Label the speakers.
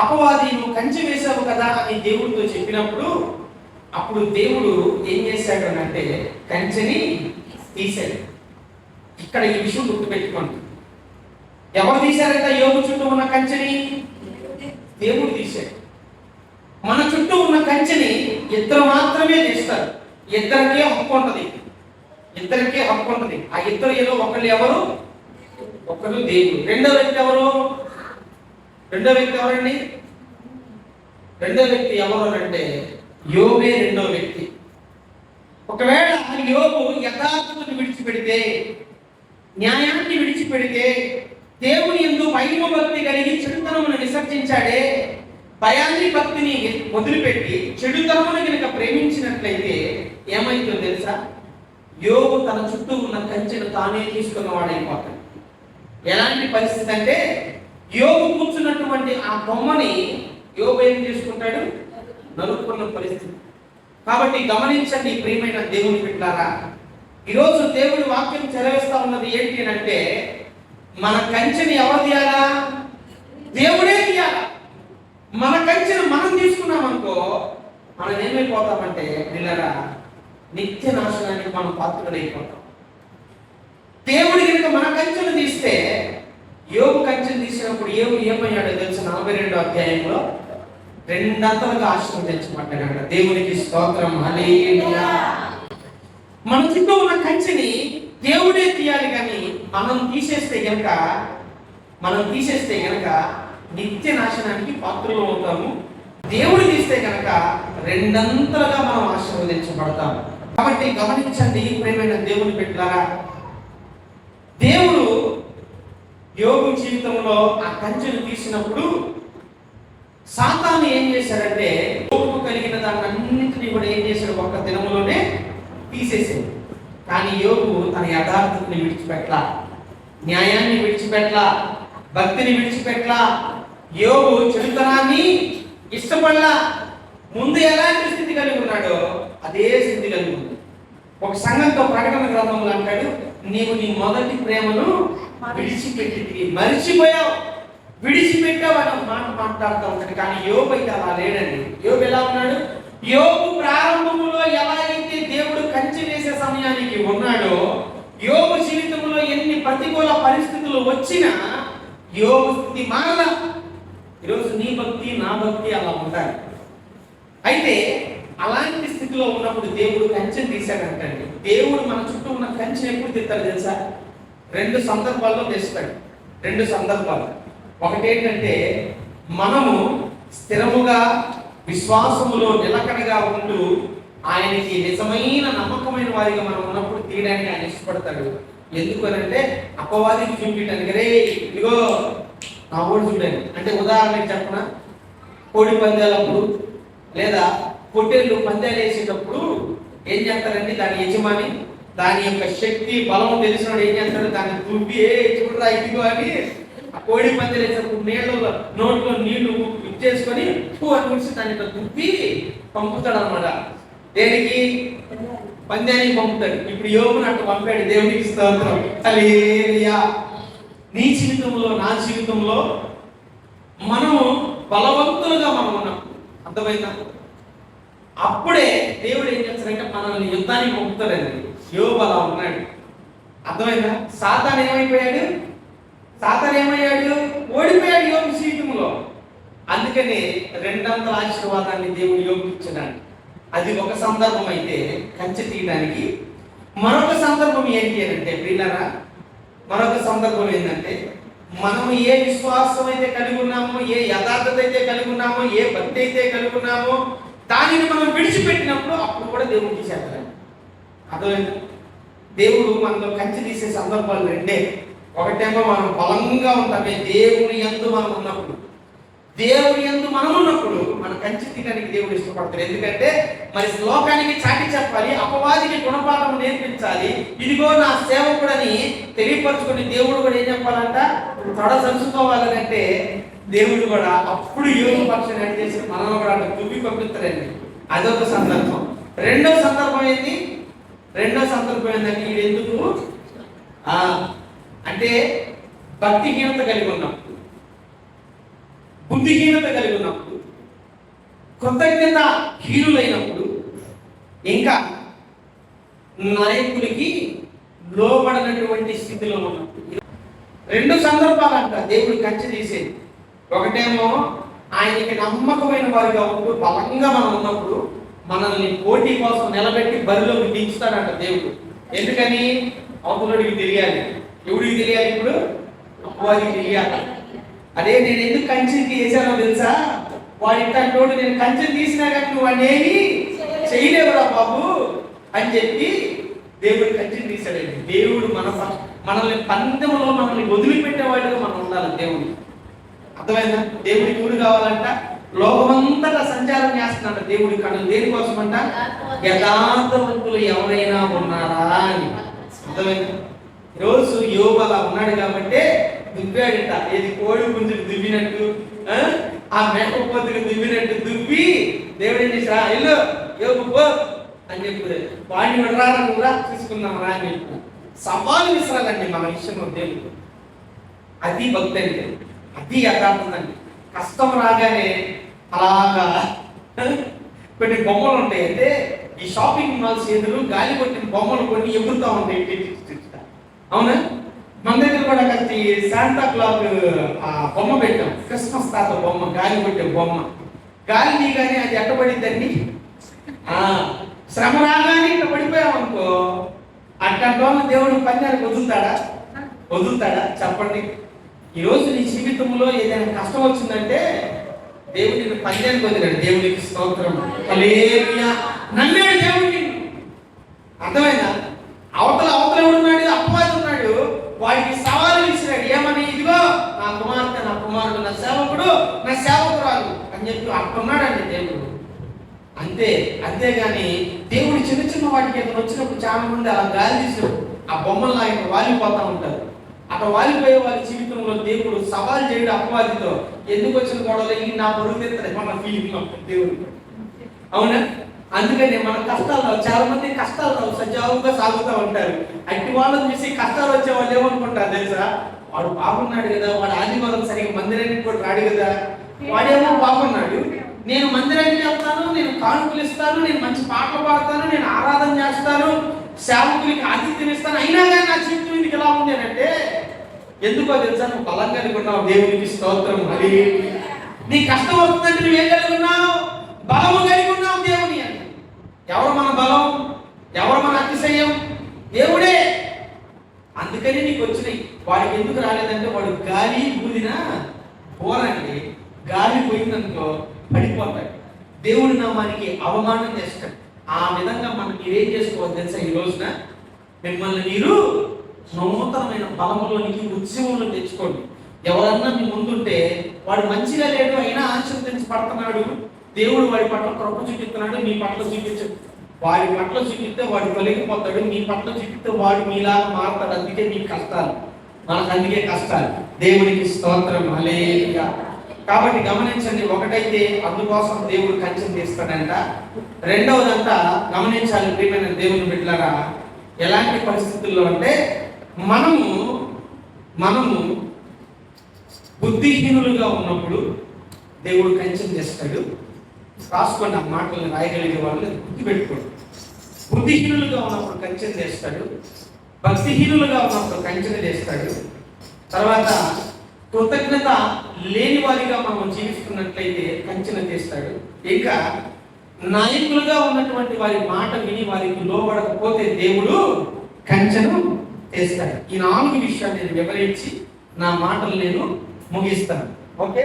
Speaker 1: అపవాది నువ్వు కంచె వేశావు కదా అని దేవుడితో చెప్పినప్పుడు అప్పుడు దేవుడు ఏం చేశాడు అని అంటే కంచెని తీశాడు. ఇక్కడ ఈ విషయం గుర్తుపెట్టుకోండి. ఎవరు తీశారంట యోగు చుట్టూ ఉన్న కంచెని? దేవుడు తీశాడు. మన చుట్టూ ఉన్న కంచెని ఇద్దరు మాత్రమే తీస్తారు. ఇద్దరికే హక్కు ఉంటుంది. ఇద్దరికే హక్కు ఉంటుంది. ఆ ఇద్దరు ఏదో ఒకళ్ళు ఎవరు? ఒకరు దేవుడు. రెండో వ్యక్తి ఎవరు? రెండో వ్యక్తి ఎవరండి? రెండో వ్యక్తి ఎవరు అంటే యోబే రెండో వ్యక్తి. ఒకవేళ యోబు యథార్థతను విడిచిపెడితే, న్యాయాన్ని విడిచిపెడితే, దేవుని యందు భయము భక్తి కలిగి చెడుతనమును విసర్జించాడే, భయాన్ని భక్తిని వదిలిపెట్టి చెడుతనమును కనుక ప్రేమించినట్లయితే ఏమైందో తెలుసా? యోబు తన చుట్టూ ఉన్న కంచెను తానే తీసుకున్నవాడైపోతాడు. ఎలాంటి పరిస్థితి అంటే యోబు కూర్చున్నటువంటి ఆ బొమ్మని యోబు ఏం చేసుకుంటాడు? నలుపుకున్న పరిస్థితి. కాబట్టి గమనించండి ప్రియమైన దేవుని బిడ్డలారా, ఈరోజు దేవుడి వాక్యం చదివేస్తా ఉన్నది ఏంటి అంటే మన కంచెని ఎవరు తీయాలా? దేవుడే తీయాలా. మన కంచెను మనం తీసుకున్నామనుకో మనం ఏమైపోతామంటే పిల్లరా నిత్య నాశనానికి మనం పాత్రులైపోతాం. దేవుడి కనుక మన కంచెను తీస్తే, యోబు కంచెను తీసినప్పుడు ఏమయ్యాడో తెలుసు? 42వ అధ్యాయంలో రెండంతలుగా ఆశీర్వదించబడ్డాడు. దేవునికి స్తోత్రం, హల్లెలూయా. మన చుట్టూ ఉన్న కంచెని దేవుడే తీయాలి, కానీ మనం తీసేస్తే గనక నిత్య నాశనానికి పాత్రలు అవుతాము. దేవుడు తీస్తే గనక రెండంతలుగా మనం ఆశీర్వదించబడతాము. కాబట్టి గమనించండి ప్రియమైన దేవుని బిడ్డలారా, దేవుడు యోబు జీవితంలో ఆ కంచెను తీసినప్పుడు సాతాను ఏం చేశాడంటే యోబుకు కలిగిన దాన్నింటినీ కూడా ఏం చేశాడు? ఒక్క దినములోనే తీసేసాడు. కానీ యోబు తన యథార్థతని విడిచిపెట్టలా, న్యాయాన్ని విడిచిపెట్టలా, భక్తిని విడిచిపెట్టలా. యోబు చెడుతనాన్ని ఇష్టపడలా. ముందు ఎలాంటి స్థితి కలిగి ఉన్నాడో అదే స్థితి కలిగి ఉంది. ఒక సంఘంతో ప్రకటన గ్రంథంలో అంటాడు, నీవు నీ మొదటి ప్రేమను విడిచిపెట్టి మరిచిపోయావు, విడిచిపెట్టావు అని మాట మాట్లాడుతూ ఉంటాడు. కానీ యోబు అయితే అలా లేడండి. యోబు ఎలా ఉన్నాడు? యోబు ప్రారంభంలో ఎలా అయితే దేవుడు కంచె వేసే సమయానికి ఉన్నాడో, యోబు జీవితంలో ఎన్ని ప్రతికూల పరిస్థితులు వచ్చినా యోబు స్థితి మారలా. ఈరోజు నీ భక్తి నా భక్తి అలా ఉండాలి. అయితే అలాంటి స్థితిలో ఉన్నప్పుడు దేవుడు కంచెను తీశాడంటండి. దేవుడు మన చుట్టూ ఉన్న కంచెను ఎప్పుడు తీస్తాడు తెలుసా? 2 సందర్భాల్లో తీస్తాడు. 2 సందర్భాలు. ఒకటేంటంటే మనము స్థిరముగా విశ్వాసములో నిలకడగా ఉంటూ ఆయనకి నిజమైన నమ్మకమైన వారిగా మనం ఉన్నప్పుడు తీయడానికి ఆయన ఇష్టపడతాడు. ఎందుకనంటే అపవాదికి చూపించడానికి, రే ఇదిగో నా ఓడి చూడండి అంటే, ఉదాహరణకి చెప్పన, కోడి పందాలప్పుడు లేదా పొట్టేళ్ళు పందాలు వేసేటప్పుడు ఏం చేస్తారండి? దాని యజమాని దాని యొక్క శక్తి బలం తెలిసినప్పుడు ఏం చేస్తాడు? దాన్ని దుబ్బి చూడరా ఇదిగో అని ఆ కోడి పందాలు వేసేటప్పుడు నీళ్ళలో నోట్లో నీళ్లు ఇచ్చేసుకొని పూ అని గుడిసి దాన్ని దుబ్బి పంపుతాడు అనమాట. దేనికి? పందానికి పంపుతాడు. ఇప్పుడు యోగుని అట్లా పంపాడు. దేవునికి స్తోత్రం, హల్లెలూయా. నీ జీవితంలో నా జీవితంలో మనము బలవంతులుగా మనం ఉన్నాం, అర్థమైందా? అప్పుడే దేవుడు ఏం చేస్తాడంటే మనల్ని యుద్ధానికి పంపుతాడండి. యోబు అలా ఉన్నాడు, అర్థమైందా? సాతాను ఏమైపోయాడు? ఓడిపోయాడు యోబు జీవితంలో. అందుకని రెండంతల ఆశీర్వాదాన్ని దేవుడు యోబుకి ఇచ్చినాడు. అది ఒక సందర్భం అయితే కంచె తీయడానికి. మరొక సందర్భం ఏంటి అంటే ప్రియులారా, మరొక సందర్భం ఏంటంటే మనము ఏ విశ్వాసం అయితే కలిగి ఉన్నామో, ఏ యథార్థత అయితే కలిగి ఉన్నామో, ఏ భక్తి అయితే కలిగి ఉన్నామో దానిని మనం విడిచిపెట్టినప్పుడు అప్పుడు కూడా దేవుడు తీసేస్తాడు. అర్థమైంది? దేవుడు మనలో కంచె తీసే సందర్భాలు రెండే. ఒకటేమో మనం బలంగా ఉంటామే దేవుని యందు మనం ఉన్నప్పుడు, మన కంచె తీయడానికి దేవుడు ఇష్టపడతాడు. ఎందుకంటే మరి లోకానికి చాటి చెప్పాలి, అపవాదికి గుణపాఠం నేర్పించాలి. ఇదిగో నా సేవకుడని తెలియపరచుకొని దేవుడు కూడా ఏం చెప్పాలంట? తొడ సంచుకోవాలంటే దేవుడు కూడా అప్పుడు యోగ పక్షం ఏం చేసి మనం కూడా అట్లా తువ్వి పంపిస్తారండి. అదొక సందర్భం. రెండో సందర్భం ఏంటంటే ఇది ఎందుకు అంటే భక్తిహీనత కలిగి ఉన్నాం. బుద్ధిహీనత కలిగి ఉన్నప్పుడు, కృతజ్ఞత హీనులైనప్పుడు, ఇంకా నాయకులకి లోబడినటువంటి స్థితిలో ఉన్నప్పుడు. రెండు సందర్భాలు అంట దేవుడు కంచె తీసేది. ఒకటేమో ఆయనకి నమ్మకమైన వారిగా ఉంటూ బలంగా మనం ఉన్నప్పుడు మనల్ని పోటీ కోసం నిలబెట్టి బరిలోకి దించుతాడంట దేవుడు. ఎందుకని? అవతలుడికి తెలియాలి. ఎవడికి తెలియాలి? ఇప్పుడు వాడికి తెలియాలి. అదే నేను ఎందుకు కంచెకి వేసానో తెలుసా? వాడి ఇంటోడు నేను కంచె తీసినా కానీ నువ్వు వాడిని ఏమి చేయలేవురా బాబు అని చెప్పి దేవుడు కంచెని తీశాడండి. దేవుడు మనల్ని పందెంలో మనల్ని వదిలిపెట్టేవాడిగా మనం ఉండాలి. దేవుడు అర్థమైందా? దేవుడికి ఊరు కావాలంట లోకమంతటా సంచారం చేస్తున్నాడు దేవుడి కన్నులు. దేనికోసం అంట? యథార్థవంతులు ఎవరైనా ఉన్నారా అని. అర్థమైందా? ఈరోజు యోబు అలా ఉన్నాడు కాబట్టి దువ్వాడంట. ఏది కోడి పుంజుకు దువ్వినట్టు, ఆ మేకపోతుకు దువ్వినట్టు దువ్వి దేవుడు ఏం చేసా, ఇల్లు యోబు పో అని చెప్పి వాడిని విడరారా కూడా తీసుకుందాం రా అని చెప్పి సవాలు విసరాలండి మన విషయంలో దేవుడు. అది భక్తి అంటే, అది యథార్థం అండి. కష్టం రాగానే అలాగా కొన్ని బొమ్మలు ఉంటాయి. అంటే ఈ షాపింగ్ మాల్స్ ఎదురు గాలి కొట్టిన బొమ్మలు కొన్ని ఎగురుతూ ఉంటాయి. అవునా? మన దగ్గర కూడా కలిసి శాంతా క్లాక్ బొమ్మ పెట్టాం. క్రిస్మస్ తాత బొమ్మ, గాలి కొట్టే బొమ్మ. గాలి తీగానే అది ఎట్టబడిద్దండి. శ్రమ రాగానే ఇట్లా పడిపోయామనుకో, అట్లాంటి వాళ్ళ దేవుడు పందానికి వదులుతాడా? చెప్పండి. ఈరోజు నీ జీవితంలో ఏదైనా కష్టం వచ్చిందంటే దేవుడు నిన్ను పందానికి వదిలాడు. దేవుడికి స్తోత్రం. హల్లెలూయా. నమ్మాడు దేవుడిని. అర్థమైందా? అవతల ఎవడున్నాడు? అపవాది ఉన్నాడు. వాడికి సవాలు ఇచ్చినాడు. ఏమని? ఇదిగో నా కుమార్తె, నా కుమారుడు, నా సేవకుడు, నా సేవకురాలు అని చెప్పి అట్టున్నాడండి దేవుడు. అంతేగాని దేవుడు చిన్న చిన్న వాటికి ఏదైనా వచ్చినప్పుడు చాలా మంది అలా గాలి తీసినప్పుడు ఆ బొమ్మల్లా ఇక్కడ వాలిపోతూ ఉంటారు. అట్లా వాలిపోయే వాళ్ళ జీవితంలో దేవుడు సవాల్ చేయడు అపవాదితో. ఎందుకు వచ్చిన గొడవలు నా బరువు తెస్తాడు మన ఫీలింగ్ దేవుడు. అవునా? అందుకని మన కష్టాలు చాలా మంది కష్టాలు సజావుగా సాగుతూ ఉంటారు. అట్టి వాళ్ళని చూసి కష్టాలు వచ్చే వాళ్ళు ఏమనుకుంటారు తెలుసా? వాడు బాగున్నాడు కదా, వాడు ఆదివారం సరిగ్గా మందిరానికి కూడా రాడు కదా, వాడేమో బాగున్నాడు, నేను మందిరానికి వెళ్తాను, నేను కానుకలు ఇస్తాను, నేను మంచి పాటలు పాడతాను, నేను ఆరాధన చేస్తాను, సేవకులకి ఆతిథ్యం ఇస్తాను, అయినా కానీ నా జీవితం ఇందుకు ఎలా ఉంది అంటే ఎందుకో తెలుసా? నువ్వు బలం కలిగి ఉన్నావు. దేవునికి స్తోత్రం. అది నీ కష్టం వస్తుందంటే నువ్వేం కలిగి ఉన్నావు? బలము కలిగి ఉన్నావు దేవుని అని. ఎవరు మన బలం? ఎవరు మన అతిశయం? దేవుడే. అందుకని నీకు వచ్చినాయి. వాడికి ఎందుకు రాలేదంటే వాడు గాలి ఊదిన పోరండి. గాలి పోయిందనుకో పడిపోతాడు. దేవుడి నామానికి అవమానం చేస్తాడు. ఆ విధంగా మనం మీరేం చేసుకోవాలి తెలుసా? ఈ రోజున మిమ్మల్ని మీరు నూతనమైన బలములోనికి ఉత్సవంలో తెచ్చుకోండి. ఎవరన్నా మీ ముందుంటే వాడు మంచిగా లేడు అయినా ఆశీర్వదించబడుతున్నాడు, దేవుడు వాడి పట్ల కృప చూపిస్తున్నాడు, మీ పట్ల చూపించు. వాడి పట్ల చూపిస్తే వాడు తొలగిపోతాడు, మీ పట్ల చూపిస్తే వాడు మీలాగా మారుతాడు. అందుకే మీకు కష్టాలు, మనకు అందుకే కష్టాలు. దేవునికి స్తోత్రం. హల్లెలూయా. కాబట్టి గమనించండి, ఒకటైతే అందుకోసం దేవుడు కంచెం తీస్తాడంట. రెండవదంట గమనించాలి ప్రియమైన దేవుని బిడ్డలారా, ఎలాంటి పరిస్థితుల్లో అంటే మనము బుద్ధిహీనులుగా ఉన్నప్పుడు దేవుడు కంచెం చేస్తాడు. రాసుకోండి, ఆ మాటలను రాయగలిగే వాళ్ళు గుర్తుపెట్టుకోండి. బుద్ధిహీనులుగా ఉన్నప్పుడు కంచెం చేస్తాడు, భక్తిహీనులుగా ఉన్నప్పుడు కంచెం చేస్తాడు. తర్వాత కృతజ్ఞత లేని వారిగా మనం జీవిస్తున్నట్లయితే కంచెన చేస్తాడు. ఇంకా నాయకులుగా ఉన్నటువంటి వారి మాట విని వారికి లోబడకపోతే దేవుడు కంచెను చేస్తాడు. ఈ 4 విషయాలు నేను వివరించి నా మాటలు నేను ముగిస్తాను. ఓకే.